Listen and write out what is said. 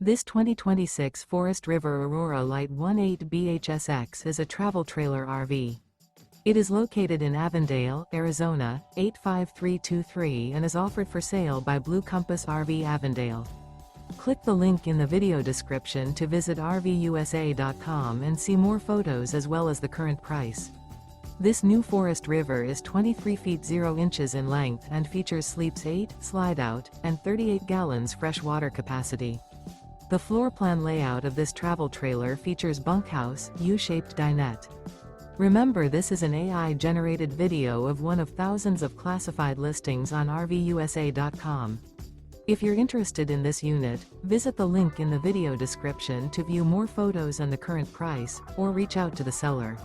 This 2026 Forest River Aurora Light 18 BHSX is a travel trailer RV. It is located in Avondale, Arizona, 85323 and is offered for sale by Blue Compass RV Avondale. Click the link in the video description to visit RVUSA.com and see more photos as well as the current price. This new Forest River is 23 feet 0 inches in length and features sleeps 8, Slideout, and 38 gallons fresh water capacity. The floor plan layout of this travel trailer features bunkhouse, U-shaped dinette. Remember, this is an AI-generated video of one of thousands of classified listings on RVUSA.com. If you're interested in this unit, visit the link in the video description to view more photos and the current price, or reach out to the seller.